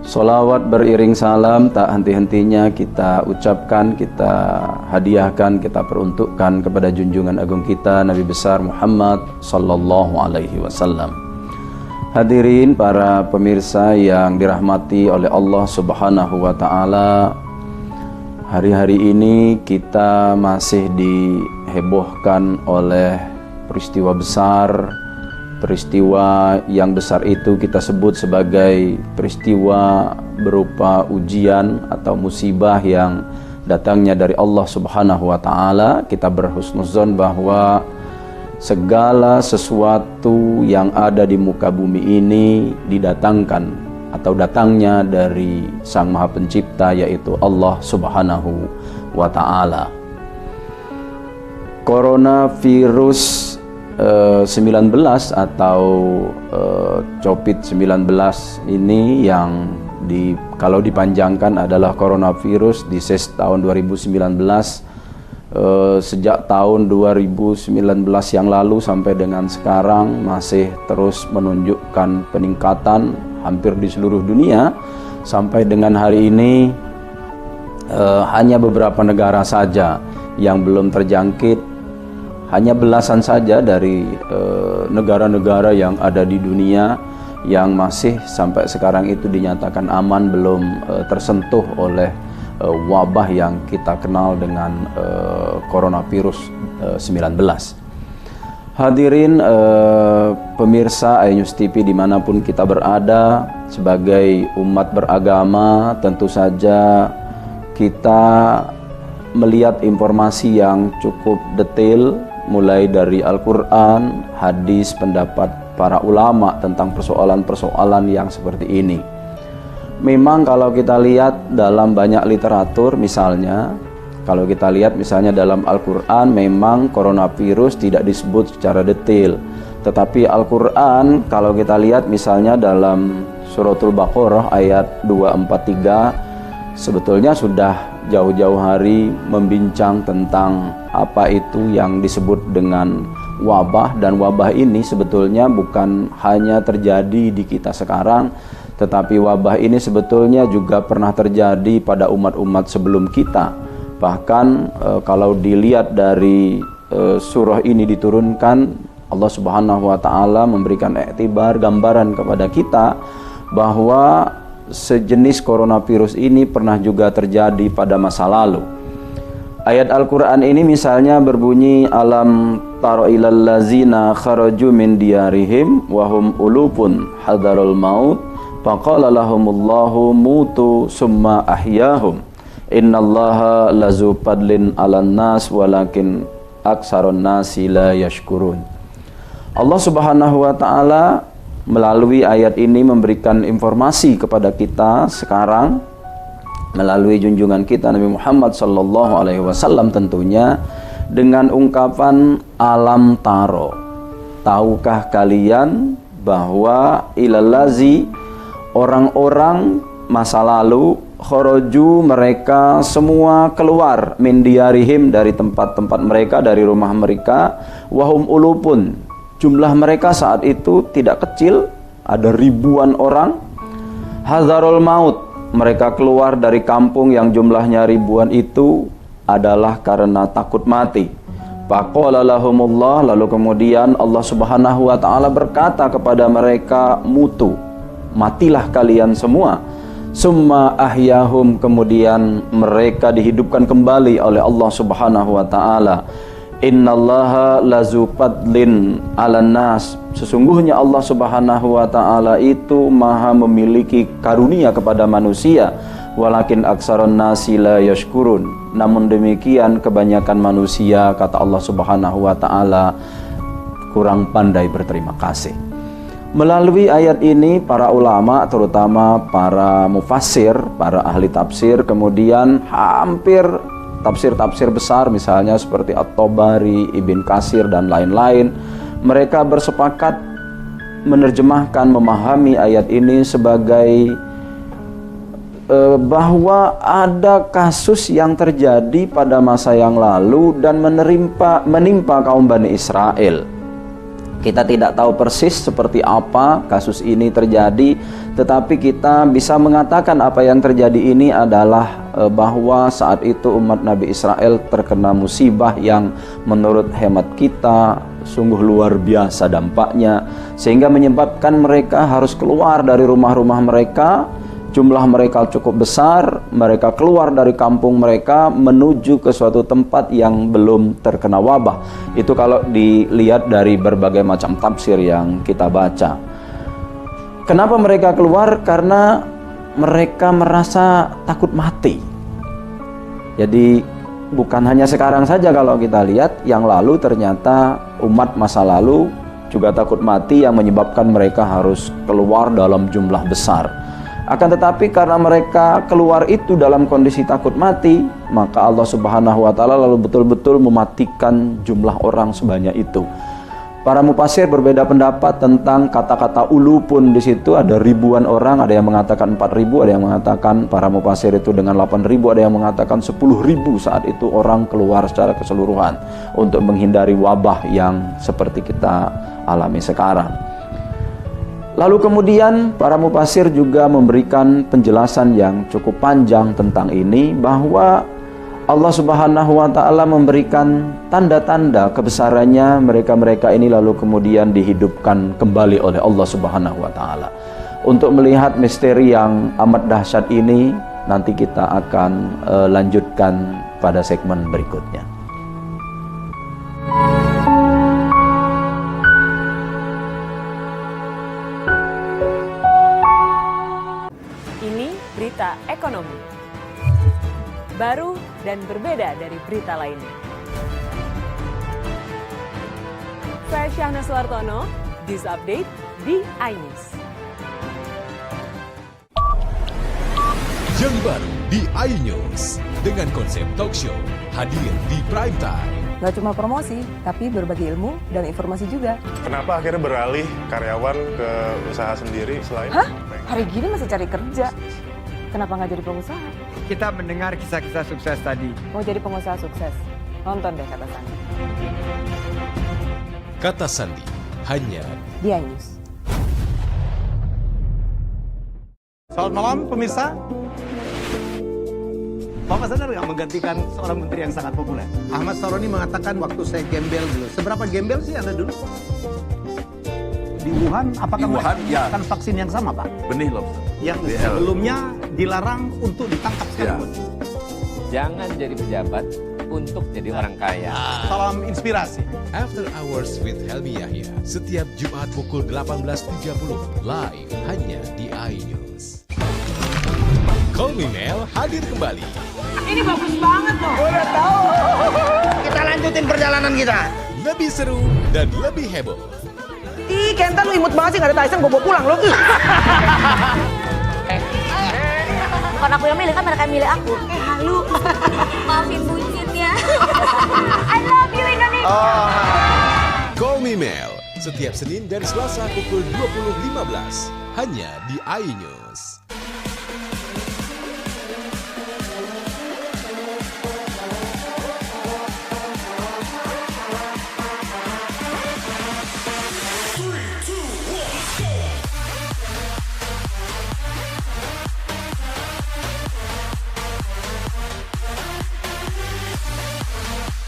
Sholawat beriring salam tak henti-hentinya kita ucapkan, kita hadiahkan, kita peruntukkan kepada junjungan agung kita Nabi besar Muhammad sallallahu alaihi wasallam. Hadirin para pemirsa yang dirahmati oleh Allah Subhanahu wa taala, hari-hari ini kita masih dihebohkan oleh peristiwa besar. Peristiwa yang besar itu kita sebut sebagai peristiwa berupa ujian atau musibah yang datangnya dari Allah Subhanahu wa taala. Kita berhusnuzon bahwa segala sesuatu yang ada di muka bumi ini didatangkan atau datangnya dari Sang Maha Pencipta, yaitu Allah Subhanahu wa taala. Coronavirus 19 atau COVID-19 ini yang kalau dipanjangkan adalah coronavirus disease tahun 2019, sejak tahun 2019 yang lalu sampai dengan sekarang masih terus menunjukkan peningkatan hampir di seluruh dunia. Sampai dengan hari ini hanya beberapa negara saja yang belum terjangkit. Hanya belasan saja dari negara-negara yang ada di dunia yang masih sampai sekarang itu dinyatakan aman, belum tersentuh oleh wabah yang kita kenal dengan coronavirus 19. Hadirin pemirsa iNews TV dimanapun kita berada, sebagai umat beragama tentu saja kita melihat informasi yang cukup detail, mulai dari Al-Quran, hadis, pendapat para ulama tentang persoalan-persoalan yang seperti ini. Memang kalau kita lihat dalam banyak literatur, misalnya kalau kita lihat misalnya dalam Al-Quran, memang coronavirus tidak disebut secara detail. Tetapi Al-Quran kalau kita lihat misalnya dalam Suratul Baqarah ayat 243, sebetulnya sudah jauh-jauh hari membincang tentang apa itu yang disebut dengan wabah. Dan wabah ini sebetulnya bukan hanya terjadi di kita sekarang, tetapi wabah ini sebetulnya juga pernah terjadi pada umat-umat sebelum kita. Bahkan kalau dilihat dari surah ini diturunkan, Allah Subhanahu wa taala memberikan iktibar, gambaran kepada kita bahwa sejenis coronavirus ini pernah juga terjadi pada masa lalu. Ayat Al-Quran ini misalnya berbunyi, alam taro ilal lazina kharaju min diyarihim wahum ulupun hadarul maut faqala lahumullahu mutu summa ahyahum innallaha lazu padlin alan nas walakin aksaron nasi la yashkurun. Allah Subhanahu wa ta'ala melalui ayat ini memberikan informasi kepada kita sekarang melalui junjungan kita Nabi Muhammad sallallahu alaihi wasallam, tentunya dengan ungkapan alam taro. Tahukah kalian bahwa ilalazi, orang-orang masa lalu, khoroju, mereka semua keluar, min diyarihim, dari tempat-tempat mereka, dari rumah mereka, wahum ulupun, jumlah mereka saat itu tidak kecil, ada ribuan orang. Hazarul maut, mereka keluar dari kampung yang jumlahnya ribuan itu adalah karena takut mati. Faqala lahumullah, lalu kemudian Allah Subhanahu wa taala berkata kepada mereka, mutu, matilah kalian semua. Summa ahyahum, kemudian mereka dihidupkan kembali oleh Allah Subhanahu wa taala. Innallaha lazu fadlin 'alan nas, sesungguhnya Allah Subhanahu wa taala itu maha memiliki karunia kepada manusia, walakin aksaron nasi la yashkurun, namun demikian kebanyakan manusia, kata Allah Subhanahu wa taala, kurang pandai berterima kasih. Melalui ayat ini para ulama, terutama para mufassir, para ahli tafsir, kemudian hampir tafsir-tafsir besar misalnya seperti At-Tabari, Ibn Katsir dan lain-lain, mereka bersepakat menerjemahkan, memahami ayat ini sebagai bahwa ada kasus yang terjadi pada masa yang lalu dan menimpa kaum Bani Israel. Kita tidak tahu persis seperti apa kasus ini terjadi, tetapi kita bisa mengatakan apa yang terjadi ini adalah bahwa saat itu umat Nabi Israel terkena musibah yang menurut hemat kita sungguh luar biasa dampaknya, sehingga menyebabkan mereka harus keluar dari rumah-rumah mereka. Jumlah mereka cukup besar, mereka keluar dari kampung mereka menuju ke suatu tempat yang belum terkena wabah. Itu kalau dilihat dari berbagai macam tafsir yang kita baca. Kenapa mereka keluar? Karena mereka merasa takut mati. Jadi bukan hanya sekarang saja, kalau kita lihat yang lalu ternyata umat masa lalu juga takut mati yang menyebabkan mereka harus keluar dalam jumlah besar. Akan tetapi karena mereka keluar itu dalam kondisi takut mati, maka Allah Subhanahu wa Ta'ala lalu betul-betul mematikan jumlah orang sebanyak itu. Para mufasir berbeda pendapat tentang kata-kata ulu pun di situ, ada ribuan orang, ada yang mengatakan 4.000, ada yang mengatakan para mufasir itu dengan 8.000, ada yang mengatakan 10.000 saat itu orang keluar secara keseluruhan untuk menghindari wabah yang seperti kita alami sekarang. Lalu kemudian para mufasir juga memberikan penjelasan yang cukup panjang tentang ini, bahwa Allah Subhanahu wa Ta'ala memberikan tanda-tanda kebesarannya mereka-mereka ini, lalu kemudian dihidupkan kembali oleh Allah Subhanahu wa Ta'ala. Untuk melihat misteri yang amat dahsyat ini, nanti kita akan lanjutkan pada segmen berikutnya. Berita ekonomi baru dan berbeda dari berita lainnya. Saya Syahna Suartono, News Update di iNews. Yang baru di iNews dengan konsep talk show hadir di prime time. Gak cuma promosi, tapi berbagi ilmu dan informasi juga. Kenapa akhirnya beralih karyawan ke usaha sendiri selain? Hah? Hari gini masih cari kerja. Kenapa nggak jadi pengusaha? Kita mendengar kisah-kisah sukses tadi. Mau jadi pengusaha sukses? Nonton deh Kata Sandi. Kata Sandi hanya di iNews. Selamat malam pemirsa. Bapak sadar nggak menggantikan seorang menteri yang sangat populer? Ahmad Saroni mengatakan waktu saya gembel dulu. Seberapa gembel sih Anda dulu? Di Wuhan, apakah mereka menggunakan vaksin yang sama, Pak? Benih lobster. Yang sebelumnya dilarang untuk ditangkap sekalipun. Jangan jadi pejabat untuk jadi orang kaya. Salam inspirasi. After Hours with Helmi Yahya setiap Jumat pukul 18.30 live hanya di iNews. Call Me Mel hadir kembali. Ini bagus banget loh. Udah tahu. Kita lanjutin perjalanan kita. Lebih seru dan lebih heboh. Ih, Kentan lu imut banget sih, gak ada Tyson, gue bawa pulang lo. Bukan aku yang milih, kan mereka yang milih aku. Halu. Maafin buncit ya. I love you Indonesia. Call Me Mel setiap Senin dan Selasa pukul 20.15 hanya di iNews.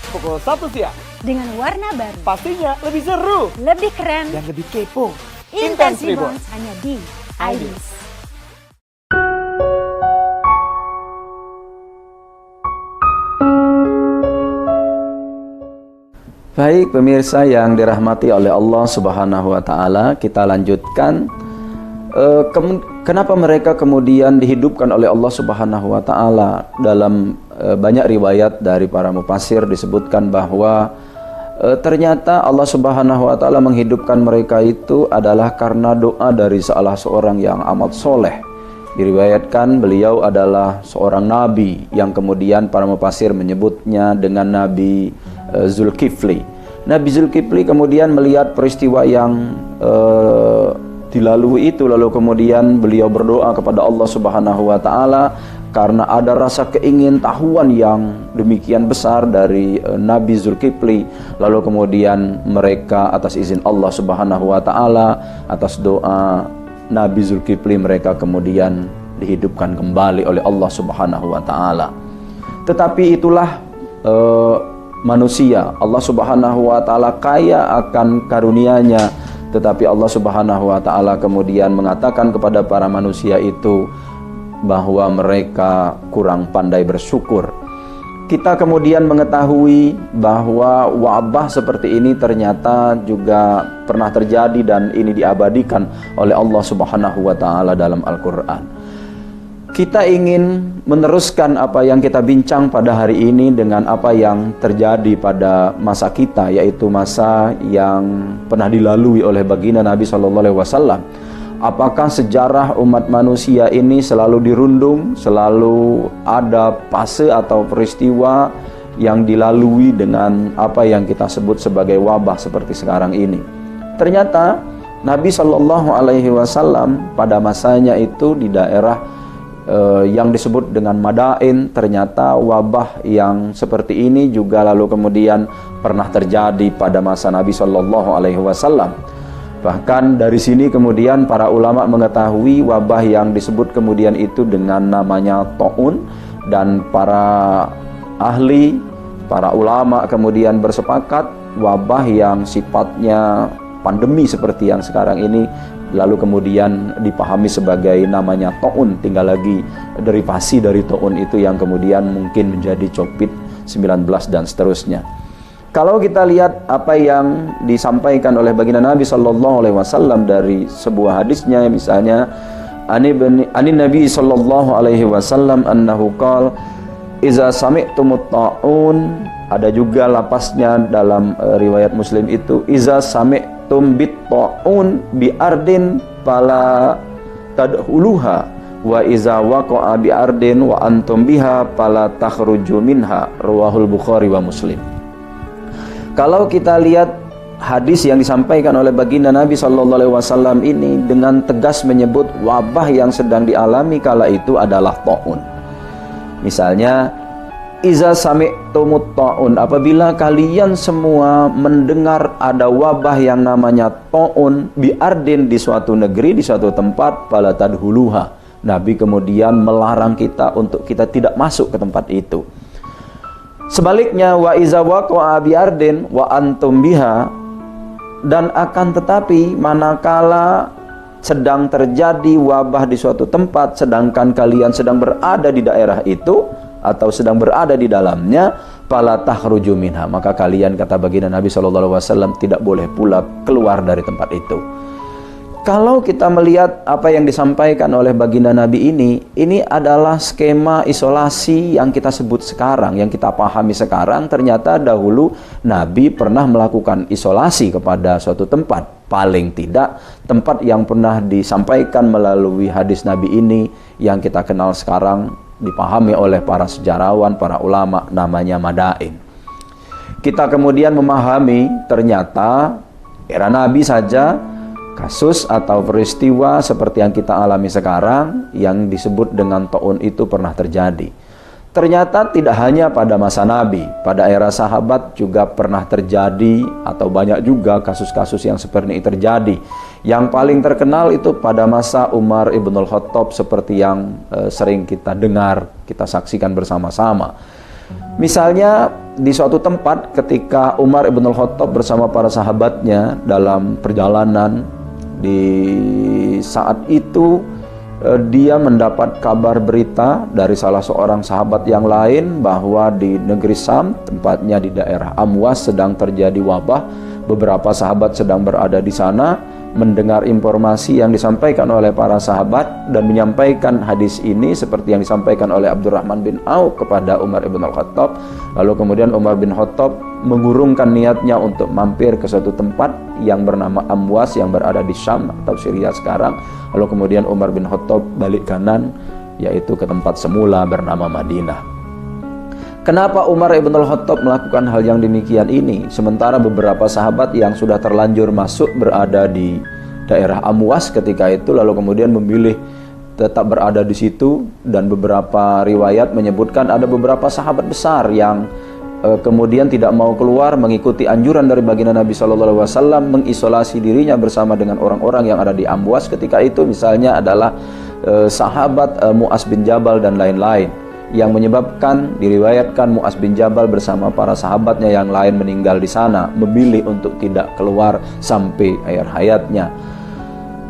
Pukul 1 siang. Dengan warna baru. Pastinya lebih seru. Lebih keren. Dan lebih kepo. Intense Reborn hanya di iNews. Baik pemirsa yang dirahmati oleh Allah Subhanahu wa Ta'ala, kita lanjutkan. Kenapa mereka kemudian dihidupkan oleh Allah Subhanahu wa Ta'ala? Dalam banyak riwayat dari para mufasir disebutkan bahwa ternyata Allah Subhanahu wa Ta'ala menghidupkan mereka itu adalah karena doa dari salah seorang yang amat soleh. Diriwayatkan beliau adalah seorang nabi yang kemudian para mufasir menyebutnya dengan Nabi Zulkifli. Nabi Zulkifli kemudian melihat peristiwa yang dilalui itu, lalu kemudian beliau berdoa kepada Allah Subhanahu wa Ta'ala karena ada rasa keingintahuan yang demikian besar dari Nabi Zulkifli, lalu kemudian mereka atas izin Allah Subhanahu wa taala, atas doa Nabi Zulkifli, mereka kemudian dihidupkan kembali oleh Allah Subhanahu wa taala. Tetapi itulah manusia. Allah Subhanahu wa taala kaya akan karunia-Nya, tetapi Allah Subhanahu wa taala kemudian mengatakan kepada para manusia itu bahwa mereka kurang pandai bersyukur. Kita kemudian mengetahui bahwa wabah seperti ini ternyata juga pernah terjadi dan ini diabadikan oleh Allah Subhanahu wa taala dalam Al-Qur'an. Kita ingin meneruskan apa yang kita bincang pada hari ini dengan apa yang terjadi pada masa kita, yaitu masa yang pernah dilalui oleh baginda Nabi SAW. Apakah sejarah umat manusia ini selalu dirundung, selalu ada fase atau peristiwa yang dilalui dengan apa yang kita sebut sebagai wabah seperti sekarang ini? Ternyata Nabi SAW pada masanya itu di daerah yang disebut dengan Madain, ternyata wabah yang seperti ini juga lalu kemudian pernah terjadi pada masa Nabi SAW. Bahkan dari sini kemudian para ulama mengetahui wabah yang disebut kemudian itu dengan namanya ta'un, dan para ahli, para ulama kemudian bersepakat wabah yang sifatnya pandemi seperti yang sekarang ini lalu kemudian dipahami sebagai namanya ta'un, tinggal lagi derivasi dari ta'un itu yang kemudian mungkin menjadi COVID-19 dan seterusnya. Kalau kita lihat apa yang disampaikan oleh baginda Nabi SAW dari sebuah hadisnya, misalnya ani Nabi SAW annahu qala iza sami'tumut ta'un, ada juga lapasnya dalam riwayat Muslim itu iza sami'tum bit ta'un bi ardin fala tadkhuluha wa iza waqa'a bi ardin wa antum biha fala takhruju minha, rawahul Bukhari wa Muslim. Kalau kita lihat hadis yang disampaikan oleh baginda Nabi SAW ini dengan tegas menyebut wabah yang sedang dialami kala itu adalah ta'un. Misalnya, iza sami'tumut ta'un, apabila kalian semua mendengar ada wabah yang namanya ta'un bi ardin, di suatu negeri, di suatu tempat, fala tadkhuluha. Nabi kemudian melarang kita untuk kita tidak masuk ke tempat itu. Sebaliknya, wa iza waqa'a bi ardin wa antum biha, dan akan tetapi manakala sedang terjadi wabah di suatu tempat sedangkan kalian sedang berada di daerah itu atau sedang berada di dalamnya, fala takhruju minha, maka kalian, kata baginda Nabi SAW, tidak boleh pula keluar dari tempat itu. Kalau kita melihat apa yang disampaikan oleh baginda Nabi ini adalah skema isolasi yang kita sebut sekarang, yang kita pahami sekarang. Ternyata dahulu Nabi pernah melakukan isolasi kepada suatu tempat. Paling tidak tempat yang pernah disampaikan melalui hadis Nabi ini yang kita kenal sekarang, dipahami oleh para sejarawan, para ulama, namanya Madain. Kita kemudian memahami ternyata era Nabi saja kasus atau peristiwa seperti yang kita alami sekarang yang disebut dengan ta'un itu pernah terjadi. Ternyata tidak hanya pada masa Nabi, pada era sahabat juga pernah terjadi, atau banyak juga kasus-kasus yang seperti ini terjadi. Yang paling terkenal itu pada masa Umar ibnul Khattab, seperti yang sering kita dengar, kita saksikan bersama-sama. Misalnya di suatu tempat ketika Umar ibnul Khattab bersama para sahabatnya dalam perjalanan, di saat itu dia mendapat kabar berita dari salah seorang sahabat yang lain bahwa di negeri Sam, tempatnya di daerah Amwas, sedang terjadi wabah. Beberapa sahabat sedang berada di sana, mendengar informasi yang disampaikan oleh para sahabat dan menyampaikan hadis ini seperti yang disampaikan oleh Abdurrahman bin Auf kepada Umar ibn al-Khattab. Lalu kemudian Umar bin Khattab mengurungkan niatnya untuk mampir ke suatu tempat yang bernama Amwas yang berada di Syam atau Syria sekarang. Lalu kemudian Umar bin Khattab balik kanan, yaitu ke tempat semula bernama Madinah. Kenapa Umar ibn al-Khattab melakukan hal yang demikian ini? Sementara beberapa sahabat yang sudah terlanjur masuk berada di daerah Amwas ketika itu, lalu kemudian memilih tetap berada di situ, dan beberapa riwayat menyebutkan ada beberapa sahabat besar yang kemudian tidak mau keluar mengikuti anjuran dari baginda Nabi SAW, mengisolasi dirinya bersama dengan orang-orang yang ada di Amwas ketika itu. Misalnya adalah sahabat Mu'az bin Jabal dan lain-lain, yang menyebabkan diriwayatkan Mu'az bin Jabal bersama para sahabatnya yang lain meninggal di sana, memilih untuk tidak keluar sampai akhir hayatnya.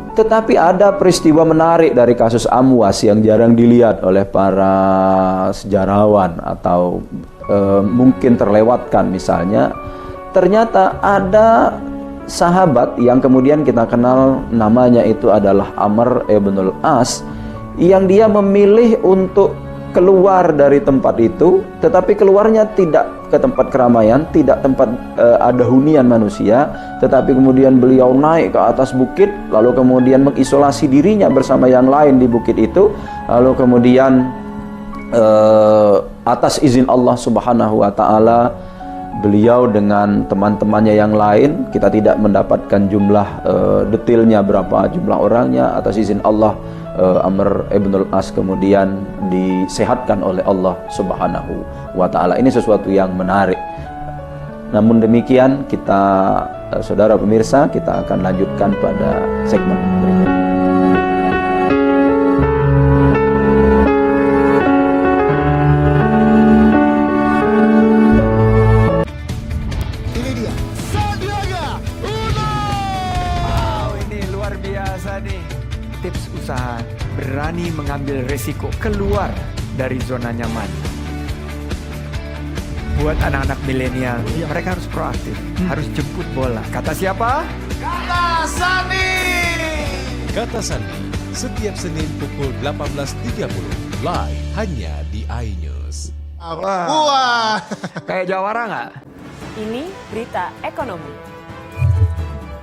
Tetapi ada peristiwa menarik dari kasus Amwas yang jarang dilihat oleh para sejarawan atau mungkin terlewatkan. Misalnya, ternyata ada sahabat yang kemudian kita kenal namanya itu adalah Amr ibnul As, yang dia memilih untuk keluar dari tempat itu, tetapi keluarnya tidak ke tempat keramaian, tidak tempat ada hunian manusia, tetapi kemudian beliau naik ke atas bukit, lalu kemudian mengisolasi dirinya bersama yang lain di bukit itu, lalu kemudian atas izin Allah Subhanahu wa Ta'ala, beliau dengan teman-temannya yang lain, kita tidak mendapatkan jumlah detailnya berapa jumlah orangnya, atas izin Allah Amr ibnul As kemudian disehatkan oleh Allah Subhanahu wa Ta'ala. Ini sesuatu yang menarik. Namun demikian, kita saudara pemirsa, kita akan lanjutkan pada segmen berikutnya. Ini dia, Sandiaga Uno. Wow, ini luar biasa nih. Tips usaha, berani mengambil resiko, keluar dari zona nyaman. Buat anak-anak milenial, mereka harus proaktif, harus jemput bola. Kata siapa? Kata Sandi. Kata Sandi, setiap Senin pukul 18.30 live hanya di iNews. Wah. Kayak jawara nggak? Ini berita ekonomi.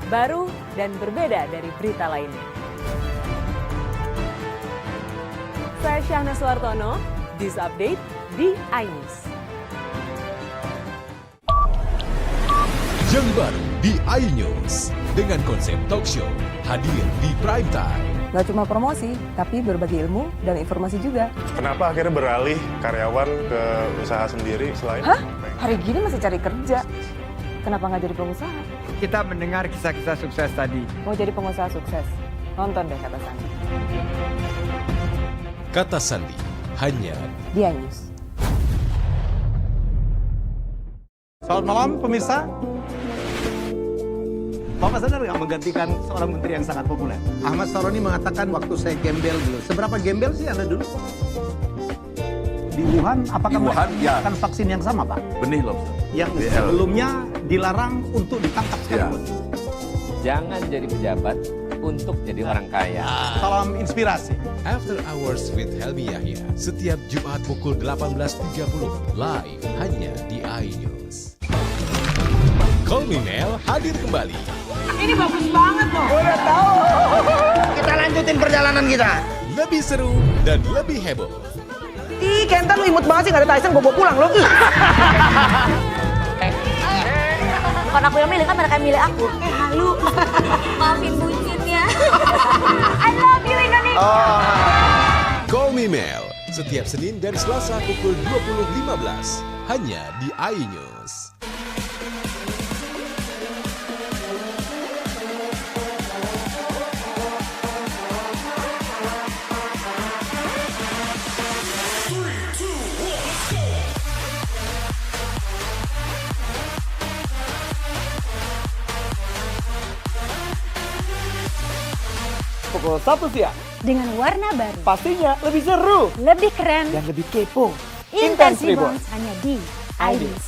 Baru dan berbeda dari berita lainnya. Saya Syahna Suartono, This Update di iNews. Yang baru di iNews dengan konsep talk show hadir di prime time. Gak cuma promosi, tapi berbagi ilmu dan informasi juga. Kenapa akhirnya beralih karyawan ke usaha sendiri selain? Hah? Hari gini masih cari kerja. Kenapa nggak jadi pengusaha? Kita mendengar kisah-kisah sukses tadi. Mau jadi pengusaha sukses? Nonton deh Kata Sandi. Kata Sandi hanya Di iNews. Selamat malam pemirsa. Bapak sadar nggak menggantikan seorang menteri yang sangat populer? Ahmad Saroni mengatakan waktu saya gembel dulu. Seberapa gembel sih Anda dulu? Di Wuhan, apakah melakukan vaksin yang sama, Pak? Benih lobster. Yang sebelumnya dilarang untuk ditangkap sekalipun. Jangan jadi pejabat untuk jadi orang kaya. Salam inspirasi. After Hours with Helmi Yahya setiap Jumat pukul 18.30 live hanya di iNews. Call Me Mel hadir kembali. Ini bagus banget loh. Udah tahu. Kita lanjutin perjalanan kita. Lebih seru dan lebih heboh. Ih, Kentan lu imut banget sih, gak ada Tyson, gue bawa pulang loh. Bukan aku yang milih, kan mereka yang milih aku. Halu. Maafin bucinnya. I love you Indonesia. Call Me Mel setiap Senin dan Selasa pukul 20.15 hanya di iNews. Pukul 1 siang. Dengan warna baru, Pastinya lebih seru lebih keren, dan lebih kepo. Intense Intense Reborn hanya di iNews.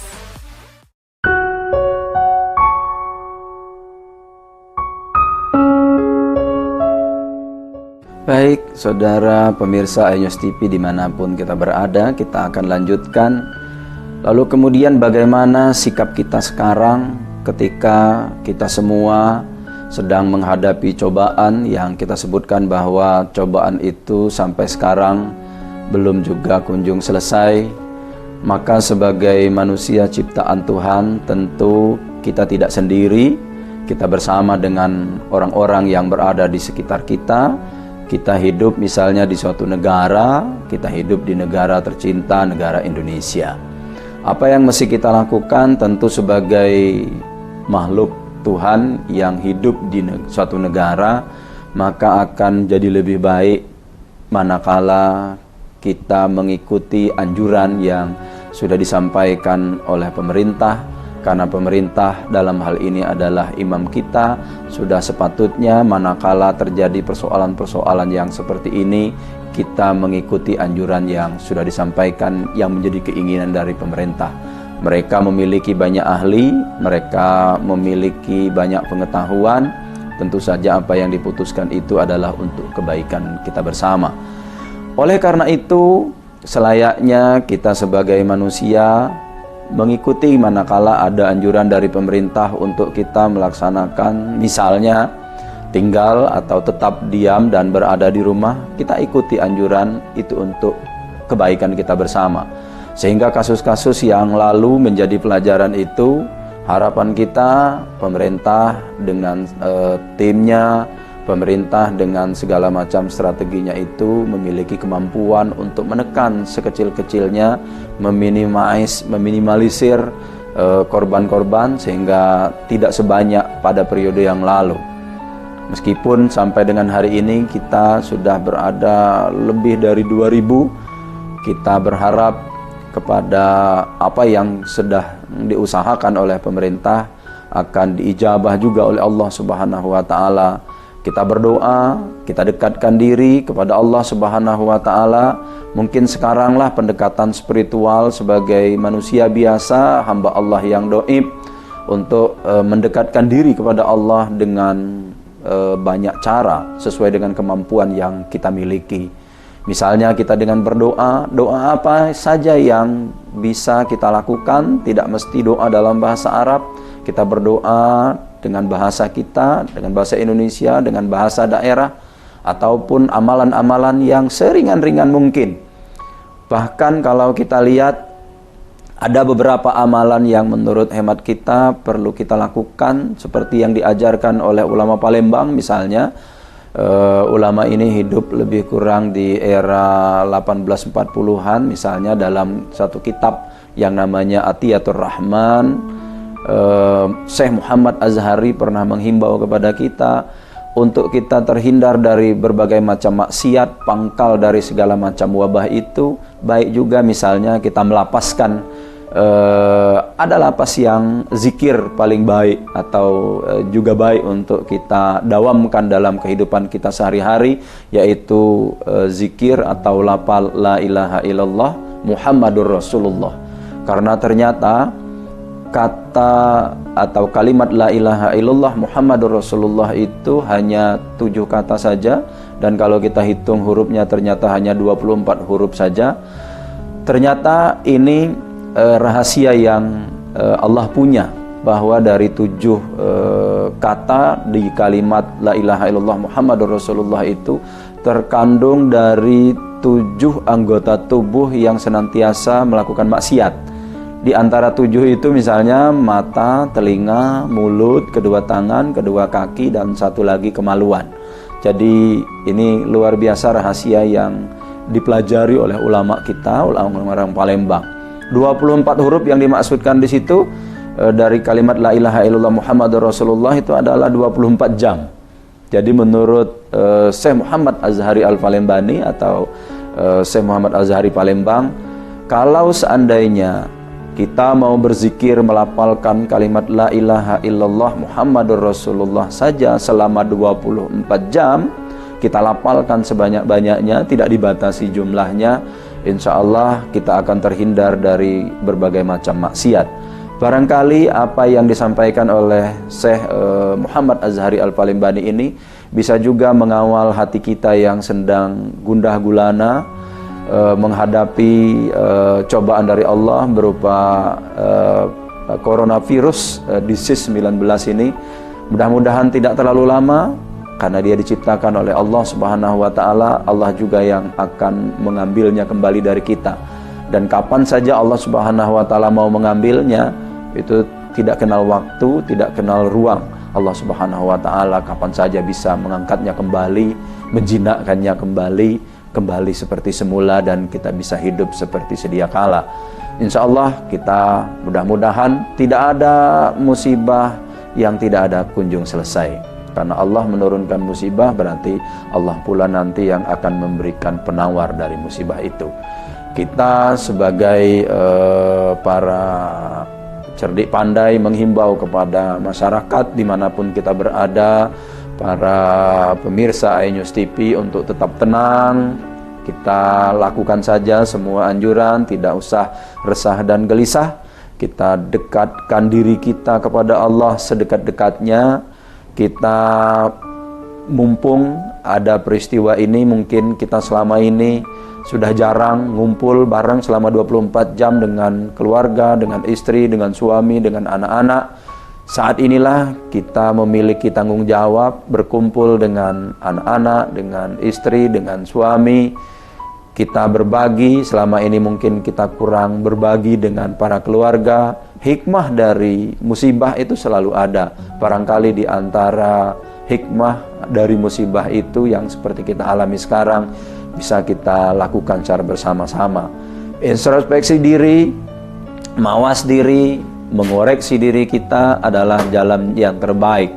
Baik, saudara pemirsa iNews TV dimanapun kita berada, kita akan lanjutkan. Lalu kemudian bagaimana sikap kita sekarang ketika kita semua sedang menghadapi cobaan yang kita sebutkan bahwa cobaan itu sampai sekarang belum juga kunjung selesai. Maka sebagai manusia ciptaan Tuhan, tentu kita tidak sendiri, kita bersama dengan orang-orang yang berada di sekitar kita, kita hidup misalnya di suatu negara, kita hidup di negara tercinta, negara Indonesia. Apa yang mesti kita lakukan tentu sebagai makhluk Tuhan yang hidup di suatu negara, maka akan jadi lebih baik manakala kita mengikuti anjuran yang sudah disampaikan oleh pemerintah, karena pemerintah dalam hal ini adalah imam kita. Sudah sepatutnya manakala terjadi persoalan-persoalan yang seperti ini, kita mengikuti anjuran yang sudah disampaikan yang menjadi keinginan dari pemerintah. Mereka memiliki banyak ahli, mereka memiliki banyak pengetahuan. Tentu saja apa yang diputuskan itu adalah untuk kebaikan kita bersama. Oleh karena itu, selayaknya kita sebagai manusia mengikuti manakala ada anjuran dari pemerintah untuk kita melaksanakan, misalnya tinggal atau tetap diam dan berada di rumah, kita ikuti anjuran itu untuk kebaikan kita bersama. Sehingga kasus-kasus yang lalu menjadi pelajaran itu, harapan kita pemerintah dengan timnya, pemerintah dengan segala macam strateginya itu memiliki kemampuan untuk menekan sekecil-kecilnya, meminimalisir korban-korban sehingga tidak sebanyak pada periode yang lalu. Meskipun sampai dengan hari ini kita sudah berada lebih dari 2000, kita berharap kepada apa yang sudah diusahakan oleh pemerintah akan diijabah juga oleh Allah Subhanahu wa taala. Kita berdoa, kita dekatkan diri kepada Allah Subhanahu wa taala. Mungkin sekaranglah pendekatan spiritual sebagai manusia biasa, hamba Allah yang dhaif, untuk mendekatkan diri kepada Allah dengan banyak cara sesuai dengan kemampuan yang kita miliki. Misalnya kita dengan berdoa, doa apa saja yang bisa kita lakukan, tidak mesti doa dalam bahasa Arab. Kita berdoa dengan bahasa kita, dengan bahasa Indonesia, dengan bahasa daerah, ataupun amalan-amalan yang seringan-ringan mungkin. Bahkan kalau kita lihat, ada beberapa amalan yang menurut hemat kita perlu kita lakukan, seperti yang diajarkan oleh ulama Palembang misalnya. Ulama ini hidup lebih kurang di era 1840-an, misalnya dalam satu kitab yang namanya Atiyatur Rahman, Syekh Muhammad Azhari pernah menghimbau kepada kita untuk kita terhindar dari berbagai macam maksiat, pangkal dari segala macam wabah itu. Baik juga misalnya kita melapaskan, ada lapas yang zikir paling baik atau juga baik untuk kita dawamkan dalam kehidupan kita sehari-hari, yaitu zikir atau lapal la ilaha illallah Muhammadur Rasulullah. Karena ternyata kata atau kalimat la ilaha illallah Muhammadur Rasulullah itu hanya 7 kata saja, dan kalau kita hitung hurufnya ternyata hanya 24 huruf saja. Ternyata ini rahasia yang Allah punya, bahwa dari 7 kata di kalimat la ilaha illallah Muhammadur Rasulullah itu terkandung dari 7 anggota tubuh yang senantiasa melakukan maksiat. Di antara 7 itu misalnya mata, telinga, mulut, kedua tangan, kedua kaki, dan satu lagi kemaluan. Jadi ini luar biasa rahasia yang dipelajari oleh ulama kita, ulama-ulama Palembang. 24 huruf yang dimaksudkan di situ dari kalimat la ilaha illallah Muhammadur Rasulullah itu adalah 24 jam. Jadi menurut Syekh Muhammad Azhari Al-Palembani atau Syekh Muhammad Azhari Palembang, kalau seandainya kita mau berzikir melafalkan kalimat la ilaha illallah Muhammadur Rasulullah saja selama 24 jam, kita lafalkan sebanyak-banyaknya, tidak dibatasi jumlahnya, insya Allah kita akan terhindar dari berbagai macam maksiat. Barangkali apa yang disampaikan oleh Syekh Muhammad Azhari Al-Palembani ini bisa juga mengawal hati kita yang sedang gundah gulana menghadapi cobaan dari Allah berupa coronavirus disease 19 ini. Mudah-mudahan tidak terlalu lama, karena dia diciptakan oleh Allah Subhanahu wa taala. Allah juga yang akan mengambilnya kembali dari kita. Dan kapan saja Allah Subhanahu wa taala mau mengambilnya, itu tidak kenal waktu, tidak kenal ruang. Allah Subhanahu wa taala kapan saja bisa mengangkatnya kembali menjinakkannya kembali seperti semula dan kita bisa hidup seperti sedia kala. Insya Allah kita mudah-mudahan tidak ada musibah yang tidak ada kunjung selesai. Karena Allah menurunkan musibah, berarti Allah pula nanti yang akan memberikan penawar dari musibah itu. Kita sebagai para cerdik pandai menghimbau kepada masyarakat dimanapun kita berada, para pemirsa iNews TV untuk tetap tenang. Kita lakukan saja semua anjuran, tidak usah resah dan gelisah. Kita dekatkan diri kita kepada Allah sedekat-dekatnya. Kita mumpung ada peristiwa ini, mungkin kita selama ini sudah jarang ngumpul bareng selama 24 jam dengan keluarga, dengan istri, dengan suami, dengan anak-anak. Saat inilah kita memiliki tanggung jawab berkumpul dengan anak-anak, dengan istri, dengan suami. Kita berbagi, selama ini mungkin kita kurang berbagi dengan para keluarga. Hikmah dari musibah itu selalu ada. Barangkali di antara hikmah dari musibah itu yang seperti kita alami sekarang bisa kita lakukan secara bersama-sama. Introspeksi diri, mawas diri, mengoreksi diri kita adalah jalan yang terbaik.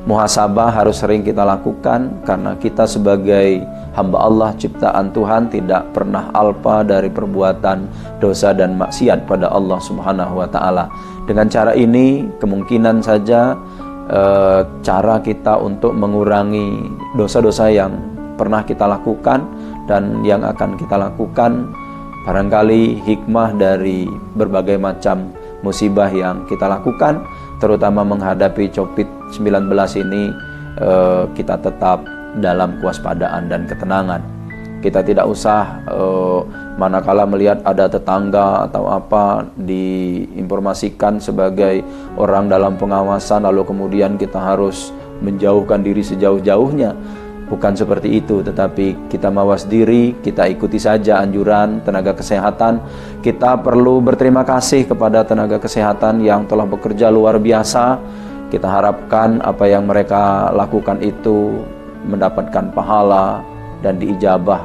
Muhasabah harus sering kita lakukan karena kita sebagai hamba Allah ciptaan Tuhan tidak pernah alpa dari perbuatan dosa dan maksiat pada Allah Subhanahu wa taala. Dengan cara ini kemungkinan saja cara kita untuk mengurangi dosa-dosa yang pernah kita lakukan dan yang akan kita lakukan, barangkali hikmah dari berbagai macam musibah yang kita lakukan, terutama menghadapi COVID-19 ini, kita tetap dalam kewaspadaan dan ketenangan. Kita tidak usah manakala melihat ada tetangga atau apa diinformasikan sebagai orang dalam pengawasan lalu kemudian kita harus menjauhkan diri sejauh-jauhnya. Bukan seperti itu, tetapi kita mawas diri, kita ikuti saja anjuran tenaga kesehatan. Kita perlu berterima kasih kepada tenaga kesehatan yang telah bekerja luar biasa. Kita harapkan apa yang mereka lakukan itu mendapatkan pahala dan diijabah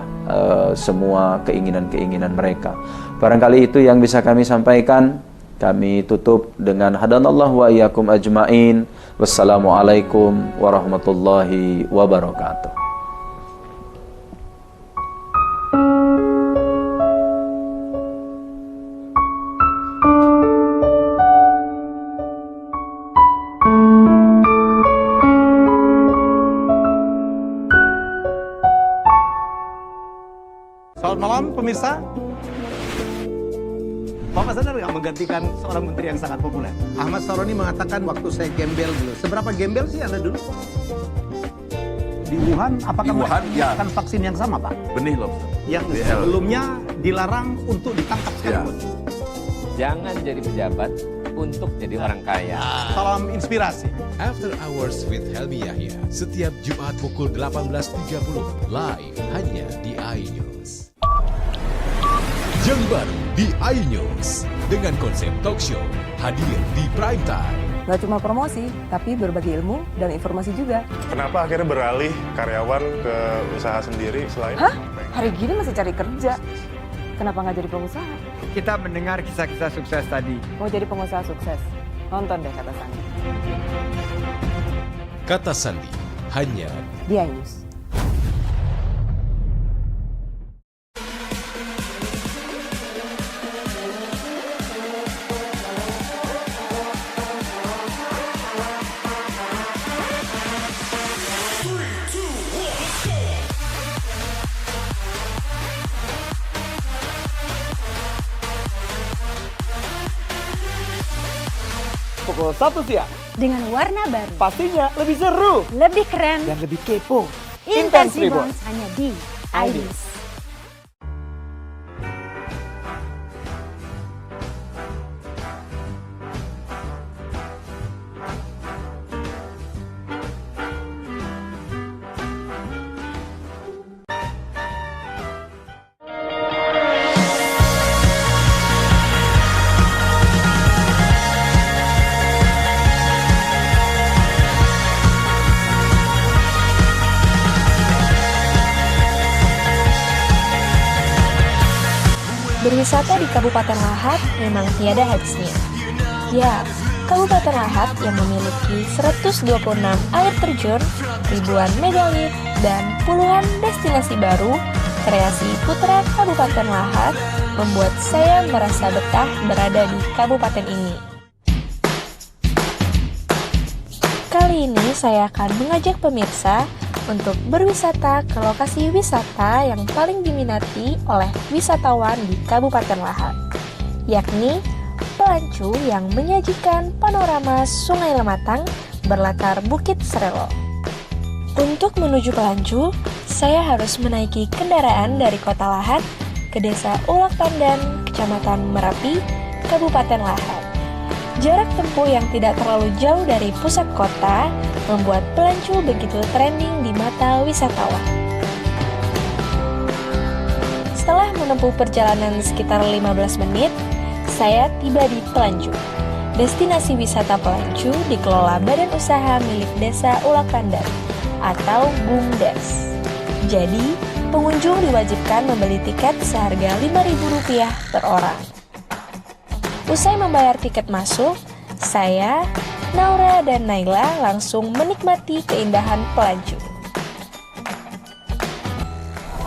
semua keinginan-keinginan mereka. Barangkali itu yang bisa kami sampaikan. Kami tutup dengan hadanallahu wa iyyakum ajmain. Wassalamualaikum warahmatullahi wabarakatuh. Selamat malam pemirsa. Bapak sadar nggak menggantikan seorang menteri yang sangat populer? Ahmad Saroni mengatakan waktu saya gembel dulu. Seberapa gembel sih Anda dulu? Di Wuhan, apakah melakukan vaksin yang sama, Pak? Benih lobster. Yang sebelumnya dilarang untuk ditangkap sekalipun. Jangan jadi pejabat untuk jadi orang kaya. Salam inspirasi. After Hours with Helmi Yahya, setiap Jumat pukul 18.30, live hanya di iNews. Yang baru di iNews, dengan konsep talk show, hadir di prime time. Gak cuma promosi, tapi berbagi ilmu dan informasi juga. Kenapa akhirnya beralih karyawan ke usaha sendiri selain... Hah? Hari gini masih cari kerja. Kenapa nggak jadi pengusaha? Kita mendengar kisah-kisah sukses tadi. Mau jadi pengusaha sukses? Nonton deh Kata Sandi. Kata Sandi, hanya Di iNews. Pukul 1 siang. Dengan warna baru, Pastinya lebih seru. lebih keren, Dan lebih kepo. Intense Intense Reborn hanya di iNews. Berwisata di Kabupaten Lahat memang tiada habisnya. Ya, Kabupaten Lahat yang memiliki 126 air terjun, ribuan megalith, dan puluhan destinasi baru, kreasi putra Kabupaten Lahat membuat saya merasa betah berada di kabupaten ini. Kali ini saya akan mengajak pemirsa untuk berwisata ke lokasi wisata yang paling diminati oleh wisatawan di Kabupaten Lahat, yakni Pelancu yang menyajikan panorama Sungai Lematang berlatar Bukit Serelo. Untuk menuju Pelancu, saya harus menaiki kendaraan dari Kota Lahat ke Desa Ulak Pandan, Kecamatan Merapi, Kabupaten Lahat. Jarak tempuh yang tidak terlalu jauh dari pusat kota membuat Pelancu begitu trending di mata wisatawan. Setelah menempuh perjalanan sekitar 15 menit, saya tiba di Pelancu. Destinasi wisata Pelancu dikelola Badan Usaha milik Desa Ulak Pandan atau BUMDes. Jadi, pengunjung diwajibkan membeli tiket seharga Rp5.000 per orang. Usai membayar tiket masuk, saya, Naura, dan Naila langsung menikmati keindahan Pelancu.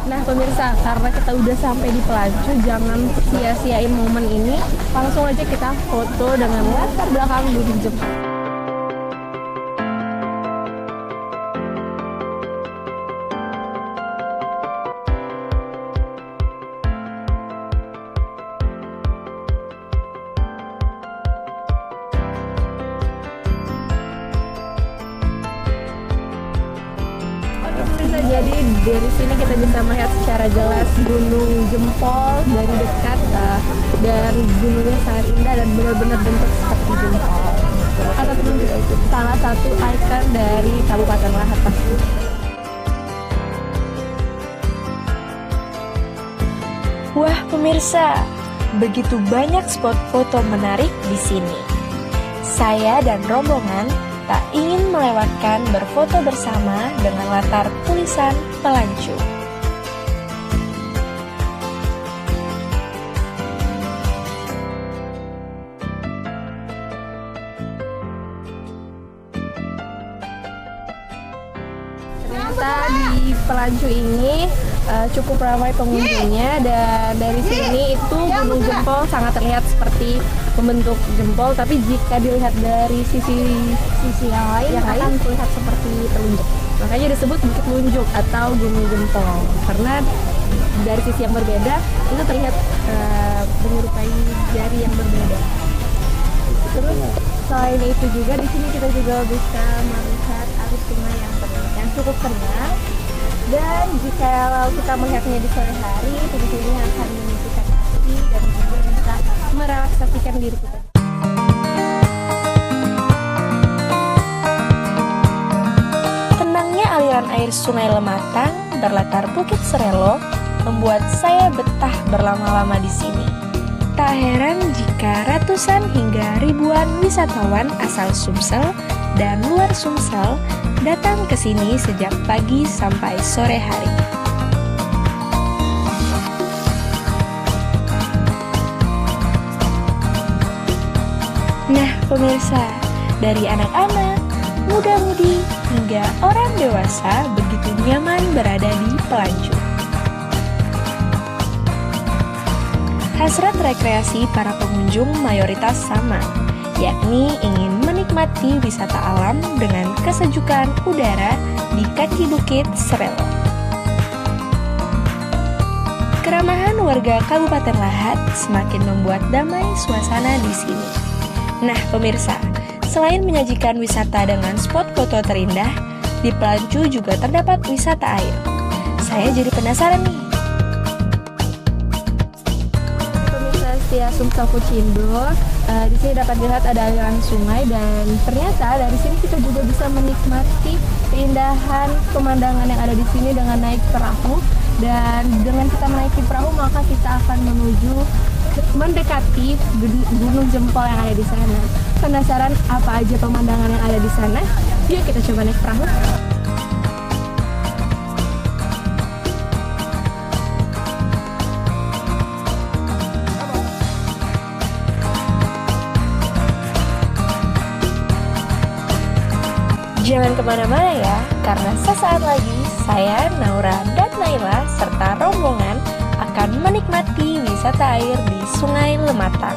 Nah pemirsa, karena kita udah sampai di Pelancu, jangan sia-siain momen ini. Langsung aja kita foto dengan latar belakang Gunung Jempol. Jadi dari sini kita bisa melihat secara jelas Gunung Jempol dari dekat dan gunungnya sangat indah dan benar-benar bentuk seperti jempol. Ataupun salah satu ikon dari Kabupaten Lahat pasti. Wah pemirsa, begitu banyak spot foto menarik di sini. Saya dan rombongan tak ingin melewatkan berfoto bersama dengan latar tulisan Pelancu. Ternyata di Pelancu ini cukup ramai pengunjungnya, dan dari sini itu Gunung Jempol sangat terlihat seperti membentuk jempol, tapi jika dilihat dari sisi yang lain akan terlihat seperti telunjuk. Makanya disebut Bukit Telunjuk atau Gunung Jempol, karena dari sisi yang berbeda itu terlihat menyerupai jari yang berbeda. Terus selain itu juga di sini kita juga bisa melihat arus sungai yang cukup tenang. Dan jika kita melihatnya di sore hari, tentu ini akan menunjukkan hati dan juga bisa merelaksasikan diri kita. Tenangnya aliran air Sungai Lematang berlatar Bukit Serelo membuat saya betah berlama-lama di sini. Tak heran jika ratusan hingga ribuan wisatawan asal Sumsel dan luar Sumsel datang ke sini sejak pagi sampai sore hari. Nah pemirsa, dari anak-anak, muda-mudi, hingga orang dewasa begitu nyaman berada di Pelancu. Hasrat rekreasi para pengunjung mayoritas sama, yakni ingin menikmati wisata alam dengan kesejukan udara di kaki Bukit Serelo. Keramahan warga Kabupaten Lahat semakin membuat damai suasana di sini. Nah pemirsa, selain menyajikan wisata dengan spot foto terindah, di Pelancu juga terdapat wisata air. Saya jadi penasaran nih. Setia Sumsel Pucindo, di sini dapat dilihat ada aliran sungai, dan ternyata dari sini kita juga bisa menikmati keindahan pemandangan yang ada di sini dengan naik perahu. Dan dengan kita menaiki perahu maka kita akan menuju mendekati Gunung Jempol yang ada di sana. Penasaran apa aja pemandangan yang ada di sana? Yuk kita coba naik perahu. Jangan kemana-mana ya, karena sesaat lagi saya, Naura, dan Naila, serta rombongan akan menikmati wisata air di Sungai Lematang.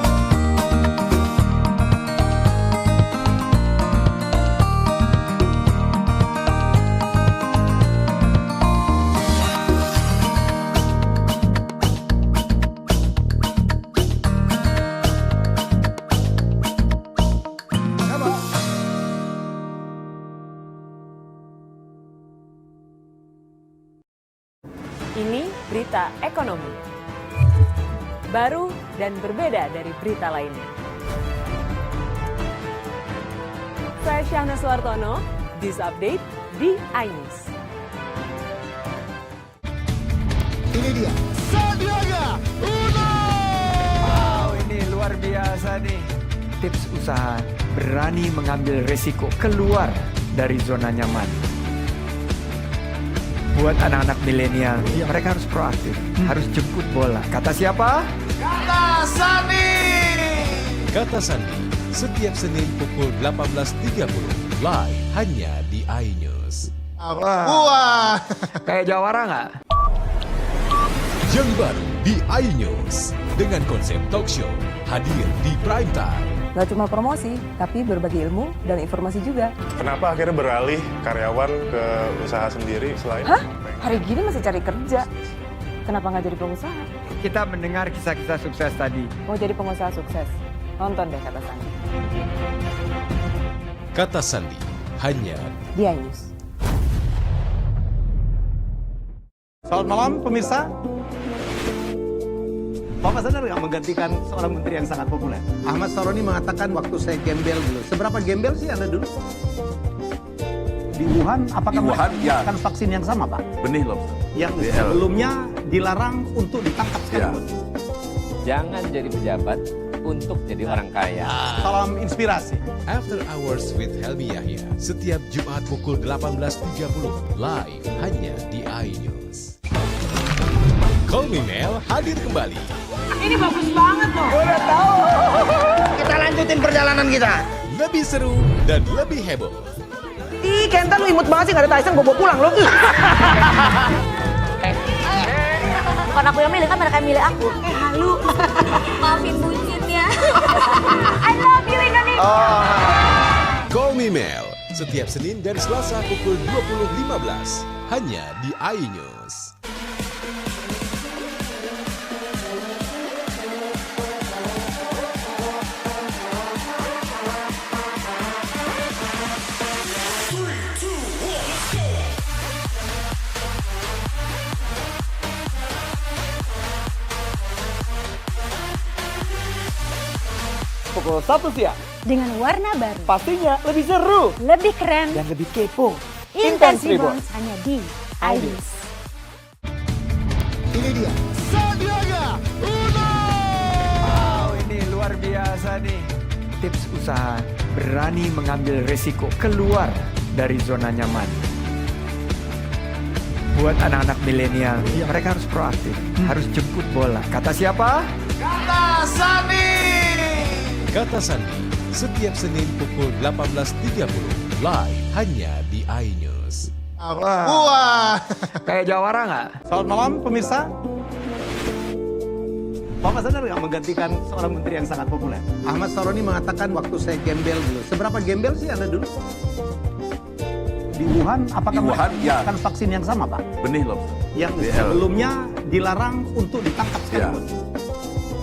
Ini berita ekonomi. Baru dan berbeda dari berita lainnya. Saya Syahna Suartono, This Update di iNews. Ini dia, Sandiaga Uno! Wow, ini luar biasa nih. Tips usaha, berani mengambil resiko, keluar dari zona nyaman. Buat anak-anak milenial, mereka harus proaktif, harus jemput bola. Kata siapa? Kata Sandi! Kata Sandi, setiap Senin pukul 18.30, live hanya di iNews. Wah! Kayak jawara nggak? Yang baru di iNews, dengan konsep talk show, hadir di prime time. Nggak cuma promosi, tapi berbagi ilmu dan informasi juga. Kenapa akhirnya beralih karyawan ke usaha sendiri selain... Hah? Hari gini masih cari kerja. Kenapa nggak jadi pengusaha? Kita mendengar kisah-kisah sukses tadi. Mau jadi pengusaha sukses? Nonton deh Kata Sandi. Kata Sandi, hanya Di iNews. Selamat malam pemirsa. Bapak sadar nggak menggantikan seorang menteri yang sangat populer? Ahmad Saroni mengatakan waktu saya gembel dulu. Seberapa gembel sih Anda dulu? Di Wuhan, apakah melakukan vaksin yang sama, Pak? Benih loh. Yang sebelumnya dilarang untuk ditangkap sekali. Jangan jadi pejabat untuk jadi orang kaya. Salam inspirasi. After Hours with Helmi Yahya, setiap Jumat pukul 18.30, live hanya di iNews. Call Me Mel hadir kembali. Ini bagus banget loh. Udah tahu. Kita lanjutin perjalanan kita. Lebih seru dan lebih heboh. Ih, Kenta lu imut banget sih, nggak ada Tyson, gue bawa pulang lo. Bukan aku yang milih, kan mereka yang milih aku. Halu. Maafin bucin ya. I love you Indonesia. Call Me Mel, setiap Senin dan Selasa pukul 20.15, hanya di iNews. Pukul 1 siang. Dengan warna baru, Pastinya lebih seru. lebih keren, Dan lebih kepo. Intense Reborn. Reborn hanya di iNews. Ini dia, Sandiaga Uno! Wow, ini luar biasa nih. Tips usaha, berani mengambil resiko, keluar dari zona nyaman. Buat anak-anak milenial, mereka harus proaktif, harus jemput bola. Kata siapa? Kata Sandi! Kata Sandi, setiap Senin pukul 18.30, live hanya di iNews. Wah! Kayak jawara nggak? Selamat malam pemirsa. Bapak sadar nggak menggantikan seorang menteri yang sangat populer? Ahmad Saroni mengatakan waktu saya gembel dulu. Seberapa gembel sih Anda dulu? Di Wuhan, apakah melakukan vaksin yang sama, Pak? Benih loh. Yang sebelumnya dilarang untuk ditangkap sekali.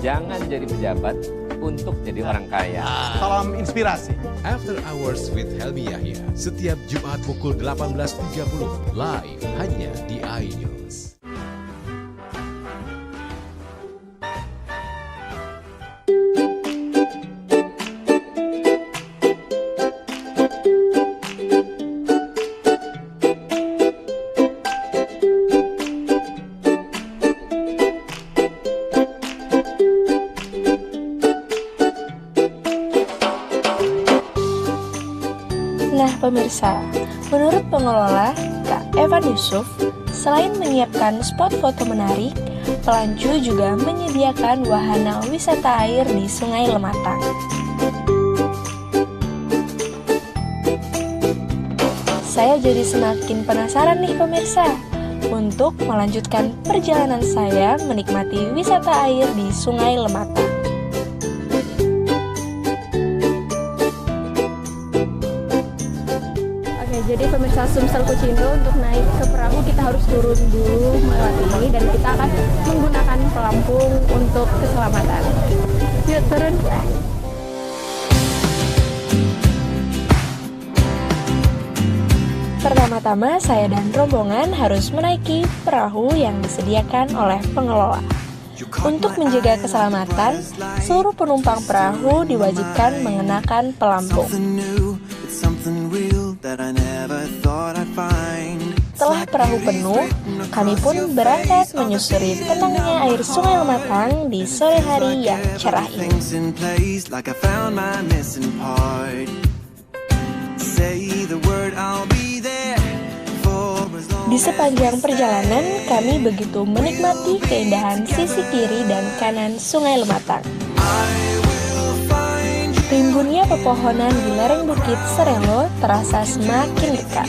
Jangan jadi pejabat untuk jadi orang kaya. Salam inspirasi. After Hours with Helmi Yahya, setiap Jumat pukul 18.30, live hanya di iNews. Nah pemirsa, menurut pengelola Kak Evan Yusuf, selain menyiapkan spot foto menarik, Pelancu juga menyediakan wahana wisata air di Sungai Lematang. saya jadi semakin penasaran nih pemirsa untuk melanjutkan perjalanan saya menikmati wisata air di Sungai Lematang. Oke, jadi pemirsa Sumsel Kucindo, untuk naik ke perahu kita harus turun dulu melewati ini dan kita akan menggunakan pelampung untuk keselamatan. Yuk turun. Pertama-tama saya dan rombongan harus menaiki perahu yang disediakan oleh pengelola. Untuk menjaga keselamatan, seluruh penumpang perahu diwajibkan mengenakan pelampung. Setelah perahu penuh, kami pun berangkat menyusuri tenangnya air Sungai Lematang di sore hari yang cerah ini. Di sepanjang perjalanan, kami begitu menikmati keindahan sisi kiri dan kanan Sungai Lematang. Rimbunnya pepohonan di lereng Bukit Serelo terasa semakin dekat.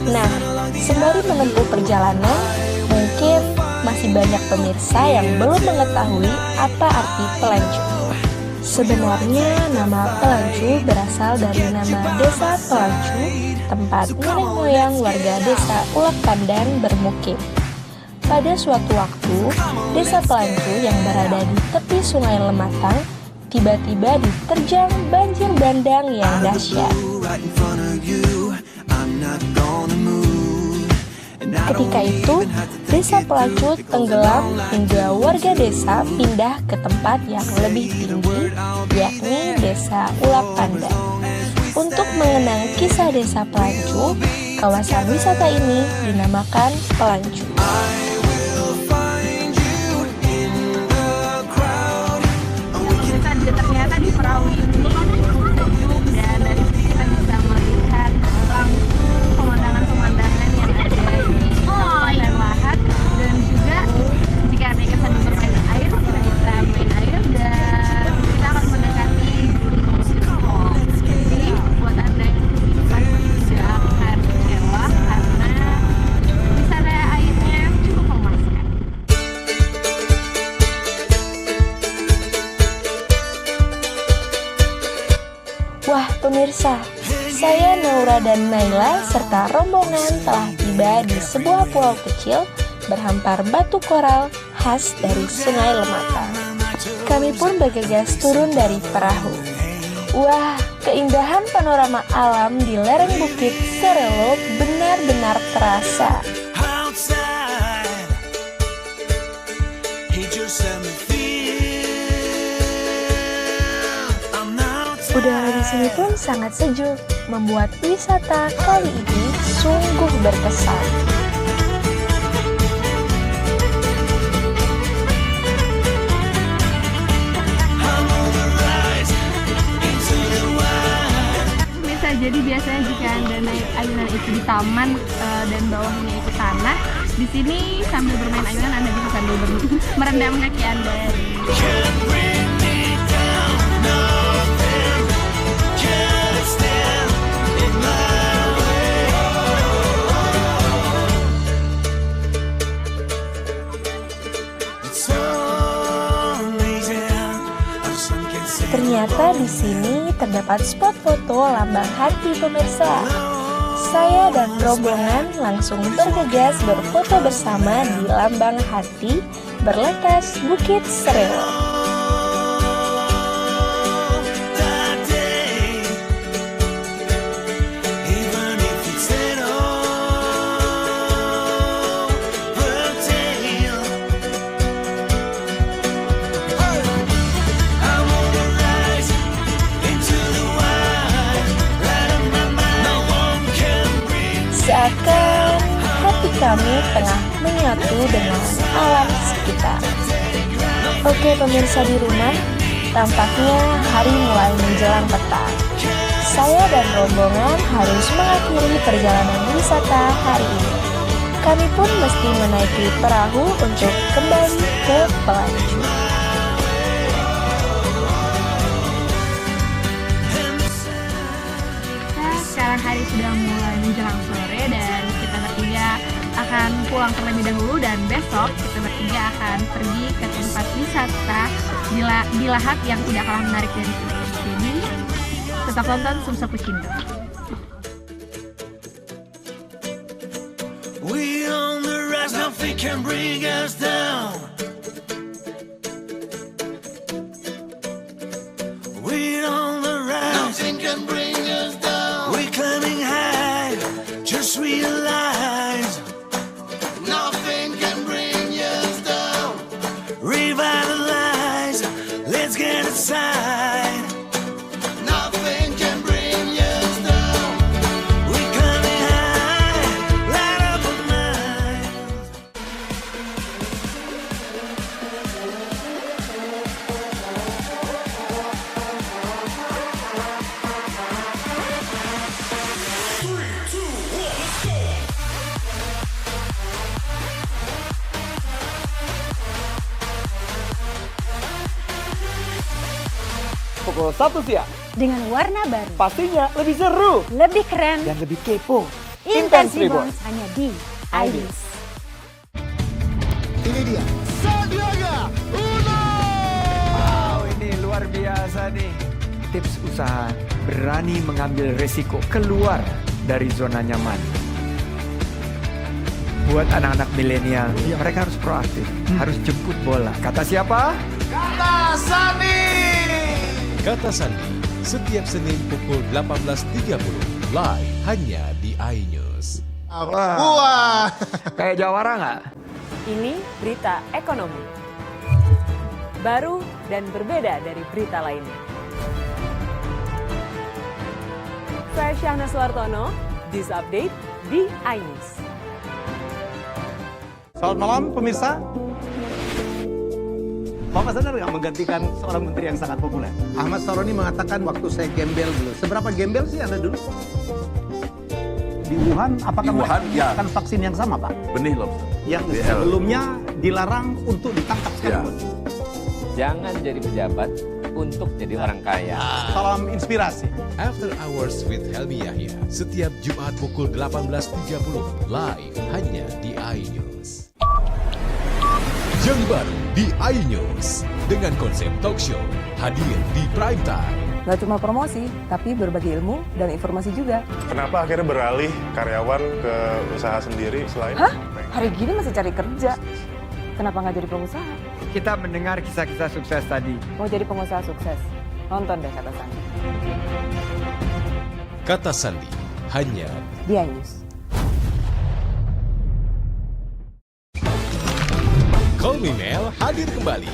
Nah, sembari menempuh perjalanan, mungkin masih banyak pemirsa yang belum mengetahui apa arti pelancu. Sebenarnya nama Pelancu berasal dari nama Desa Pelancu, tempat nenek moyang warga Desa Ulak Pandan bermukim. Pada suatu waktu, Desa Pelancu yang berada di tepi Sungai Lematang tiba-tiba diterjang banjir bandang yang dahsyat. Ketika itu, Desa Pelancu tenggelam hingga warga desa pindah ke tempat yang lebih tinggi, yakni Desa Ulak Pandan. Untuk mengenang kisah Desa Pelancu, kawasan wisata ini dinamakan Pelancu. Ternyata di perahu ini sejuk dan dari sini kita bisa melihat pemandangan-pemandangan yang ada di Kabupaten Lahat, dan juga jika ada kesan bermain air, kita bisa main air dan kita akan mendekati Gunung Jempol. Jadi buat anda yang pasti tidak akan kecewa karena wisata airnya cukup memuaskan. Wah pemirsa, saya Naura dan Naila serta rombongan telah tiba di sebuah pulau kecil berhampar batu koral khas dari Sungai Lematang. Kami pun bergegas turun dari perahu. Wah, keindahan panorama alam di lereng Bukit Serelo benar-benar terasa. Udara di sini pun sangat sejuk, membuat wisata kali ini sungguh berkesan. Jadi biasanya jika Anda naik ayunan itu di taman dan bawahnya itu tanah, di sini sambil bermain ayunan Anda bisa sambil merendam kaki Anda. Ternyata di sini terdapat spot foto lambang hati pemirsa. Saya dan rombongan langsung bergegas berfoto bersama di lambang hati berletas Bukit Serelo. Seakan hati kami tengah menyatu dengan alam sekitar. Oke pemirsa di rumah, tampaknya hari mulai menjelang petang. Saya dan rombongan harus mengakhiri perjalanan wisata hari ini. Kami pun mesti menaiki perahu untuk kembali ke Pelancu. kebetulan hari sudah mulai menjelang sore dan kita bertiga akan pulang terlebih dahulu dan besok kita bertiga akan pergi ke tempat wisata di Lahat yang tidak kalah menarik dari sini. Jadi tetap tonton Sumsa Pucindo. We on the rise, nothing can bring us down. We on the rise, nothing can bring us down. We're climbing high, just realize nothing can bring us down. Revitalize, let's get inside. Nothing can bring us down. We're climbing high, light up the night. Pukul 1 siang. Dengan warna baru, Pastinya lebih seru lebih keren, dan lebih kepo. Intense Intense Reborn hanya di iNews. Ini dia. Wow, ini luar biasa nih. Tips usaha, berani mengambil resiko, keluar dari zona nyaman. Buat anak-anak milenial, mereka harus proaktif, harus jemput bola. Kata siapa? Kata Sani. Kata Sandi, setiap Senin pukul 18.30 live hanya di iNews. Wah. Kayak jawara nggak? Ini berita ekonomi. Baru dan berbeda dari berita lainnya. Saya Syahna Suartono, This Update di iNews. Selamat malam pemirsa. Bapak sadar nggak menggantikan seorang menteri yang sangat populer? Ahmad Saroni mengatakan waktu saya gembel dulu. Seberapa gembel sih Anda dulu? Di Wuhan, apakah mereka menggunakan vaksin yang sama, Pak? Benih lobster. Yang sebelumnya dilarang untuk ditangkap sekarang. Jangan jadi pejabat untuk jadi orang kaya. Salam inspirasi. After Hours with Helmi Yahya, setiap Jumat pukul 18.30 live hanya di iNews. Yang baru di iNews dengan konsep talk show hadir di prime time. Gak cuma promosi, tapi berbagi ilmu dan informasi juga. Kenapa akhirnya beralih karyawan ke usaha sendiri selain? Hah? Hari gini masih cari kerja. Kenapa nggak jadi pengusaha? Kita mendengar kisah-kisah sukses tadi. Mau jadi pengusaha sukses? Nonton deh Kata Sandi. Kata Sandi hanya Di iNews. Call Me Mel hadir kembali.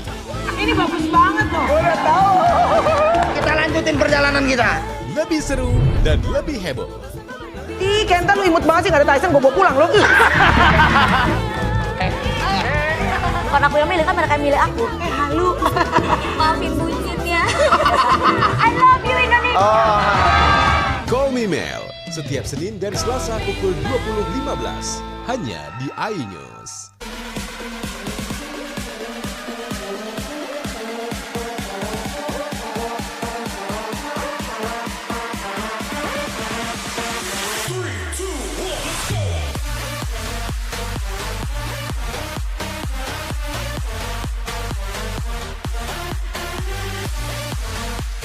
Ini bagus banget loh. Udah tahu. Kita lanjutin perjalanan kita. Lebih seru dan lebih heboh. Ih, Kentan lu imut banget sih, gak ada Tyson, gue bawa pulang loh. Bukan aku yang milih, kan mereka yang milih aku. Halu. Maafin bucin ya. I love you Indonesia. Call Me Mel setiap Senin dan Selasa pukul 20.15 hanya di iNews.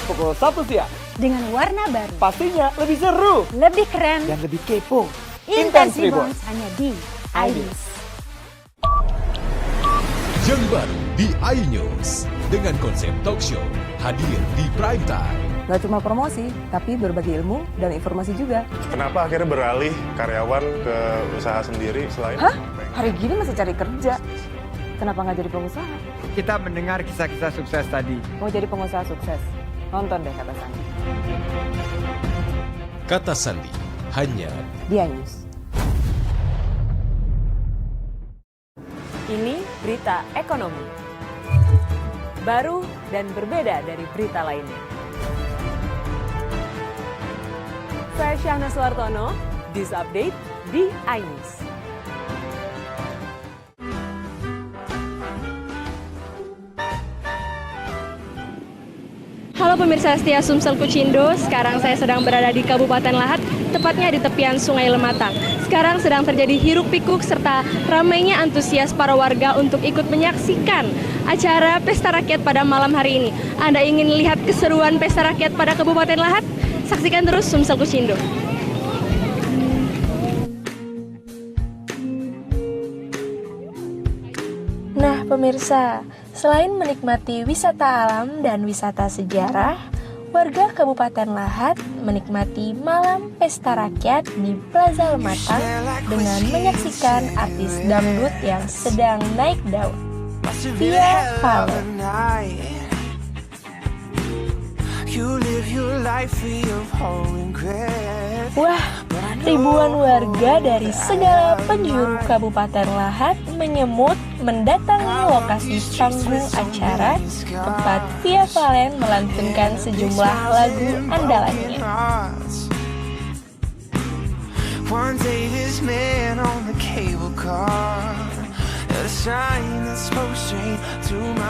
Pukul 1 siang. Dengan warna baru, Pastinya lebih seru lebih keren, dan lebih kepo. Intense Reborn Reborn hanya di iNews. Yang baru di iNews dengan konsep talk show hadir di prime time. Gak cuma promosi, tapi berbagi ilmu dan informasi juga. Kenapa akhirnya beralih karyawan ke usaha sendiri selain? Hah? Hari gini masih cari kerja. Kenapa nggak jadi pengusaha? Kita mendengar kisah-kisah sukses tadi. Mau jadi pengusaha sukses? Nonton deh Kata Sandi. Kata Sandi hanya Di iNews. Ini berita ekonomi. Baru dan berbeda dari berita lainnya. Saya Syahna Suartono, This Update di iNews. Halo Halo pemirsa setia Sumsel Kucindo, sekarang saya sedang berada di Kabupaten Lahat, tepatnya di tepian Sungai Lematang. Sekarang sedang terjadi hiruk pikuk serta ramainya antusias para warga untuk ikut menyaksikan acara Pesta Rakyat pada malam hari ini. Anda ingin lihat keseruan Pesta Rakyat pada Kabupaten Lahat? Saksikan terus Sumsel Kucindo. Nah pemirsa, selain menikmati wisata alam dan wisata sejarah, warga Kabupaten Lahat menikmati malam Pesta Rakyat di Plaza Lematang dengan menyaksikan artis dangdut yang sedang naik daun, Via Valen. Wah, ribuan warga dari segala penjuru Kabupaten Lahat menyemut mendatangi lokasi panggung acara tempat Via Valen melantunkan sejumlah lagu andalannya.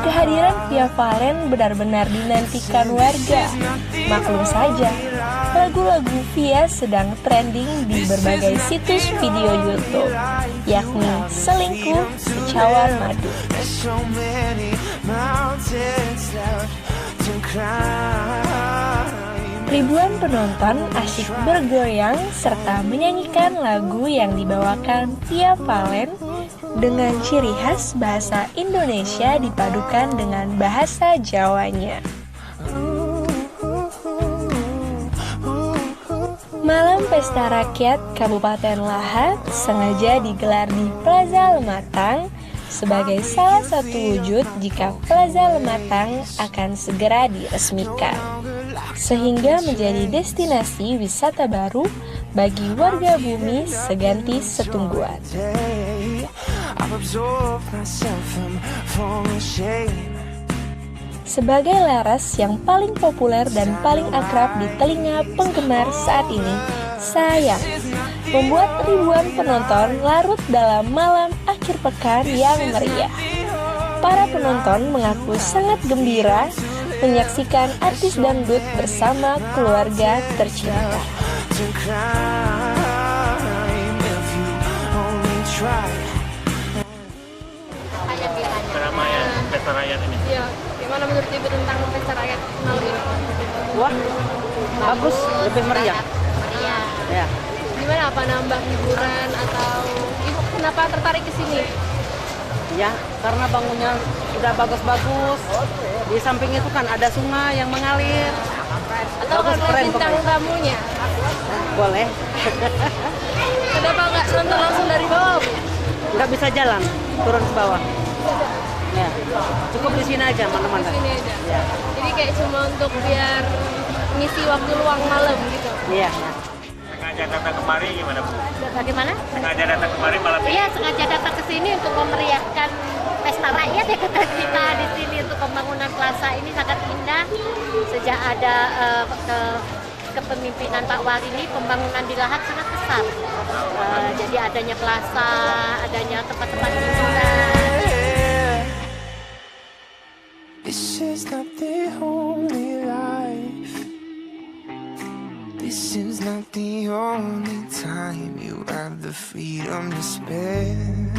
Kehadiran Via Valen benar-benar dinantikan warga. Maklum saja, lagu-lagu Via sedang trending di berbagai situs video YouTube, yakni Selingkuh, Secawan Madu. Ribuan penonton asyik bergoyang serta menyanyikan lagu yang dibawakan Via Valen dengan ciri khas bahasa Indonesia dipadukan dengan bahasa Jawanya. Malam Pesta Rakyat Kabupaten Lahat sengaja digelar di Plaza Lematang sebagai salah satu wujud jika Plaza Lematang akan segera diresmikan, sehingga menjadi destinasi wisata baru bagi warga bumi seganti Setungguan. Sebagai laras yang paling populer dan paling akrab di telinga penggemar saat ini, sayang membuat ribuan penonton larut dalam malam akhir pekan yang meriah. Para penonton mengaku sangat gembira menyaksikan artis dangdut bersama keluarga tercinta. Keramaian Pesta Rakyat ini. Iya, gimana menurut Ibu tentang Pesta Rakyat malam ini? Wah, bagus, lebih meriah. Ya. Gimana, apa nambah hiburan atau Ibu kenapa tertarik ke sini? Ya, karena bangunnya udah bagus-bagus. Di samping itu kan ada sungai yang mengalir. Atau karena bintang tamunya? Boleh. Kenapa nggak nonton langsung dari bawah? Nggak bisa jalan, turun ke bawah. Ya, cukup di sini aja, mana-mana. Di sini aja. Ya. Jadi kayak cuma untuk biar ngisi waktu luang malam gitu. Iya. Sengaja datang kemari gimana Bu? Bagaimana? Sengaja datang kemari malam ini? Iya, sengaja datang ke sini untuk memeriahkan Pesta Rakyat ya kata kita di sini untuk pembangunan plaza ini sangat indah. Sejak ada kepemimpinan Pak Wali ini pembangunan di Lahat sangat besar. Jadi adanya plaza, adanya tempat-tempat hiburan. This is not the only life. This is not the only time you have the freedom to spend.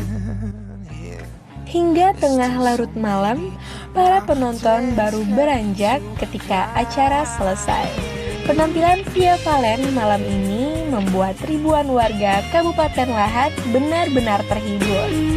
Hingga tengah larut malam, para penonton baru beranjak ketika acara selesai. Penampilan Via Valen malam ini membuat ribuan warga Kabupaten Lahat benar-benar terhibur.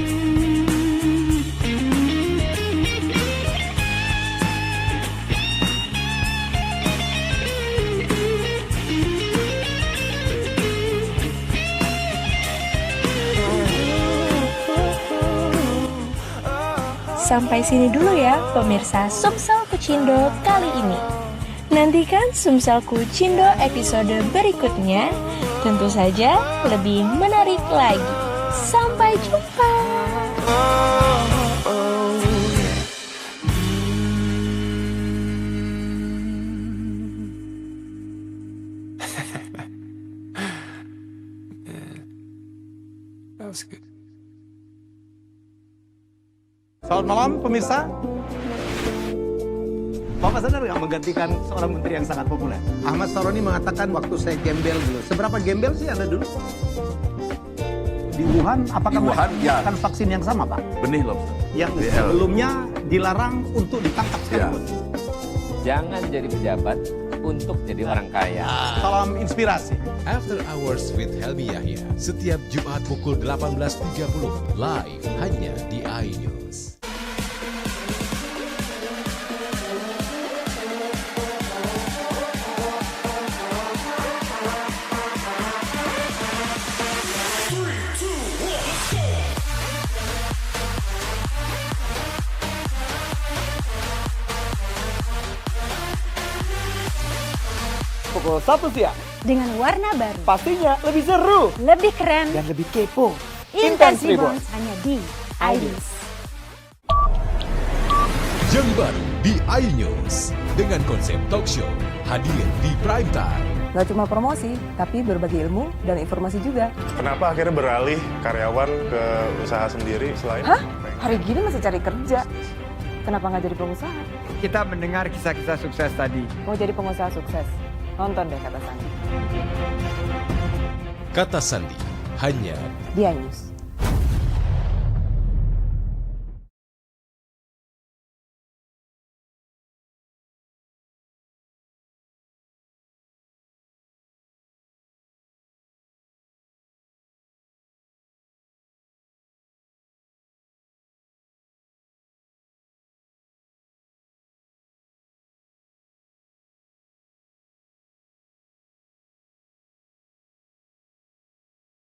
Sampai sini dulu ya pemirsa Sumsel Kucindo kali ini. Nantikan Sumsel Kucindo episode berikutnya, tentu saja lebih menarik lagi. Sampai jumpa. That was good. Selamat malam pemirsa. Bapak sadar nggak menggantikan seorang menteri yang sangat populer? Ahmad Saroni mengatakan waktu saya gembel dulu. Seberapa gembel sih Anda dulu? Di Wuhan, apakah melakukan vaksin yang sama, Pak? Benih loh. Yang sebelumnya dilarang untuk ditangkap sekalipun. Jangan jadi pejabat untuk jadi orang kaya. Salam inspirasi. After Hours with Helmi Yahya, setiap Jumat pukul 18.30, live hanya di iNews. Pukul 1 siang. Dengan warna baru. Pastinya lebih seru. Lebih keren. Dan lebih kepo. Intense Reborn hanya di iNews. Jam baru di iNews dengan konsep talk show hadir di prime time. Gak cuma promosi, tapi berbagi ilmu dan informasi juga. Kenapa akhirnya beralih karyawan ke usaha sendiri selain? Hah? Hari gini masih cari kerja. Kenapa nggak jadi pengusaha? Kita mendengar kisah-kisah sukses tadi. Mau jadi pengusaha sukses? Nonton deh Kata Sandi. Kata Sandi hanya di iNews.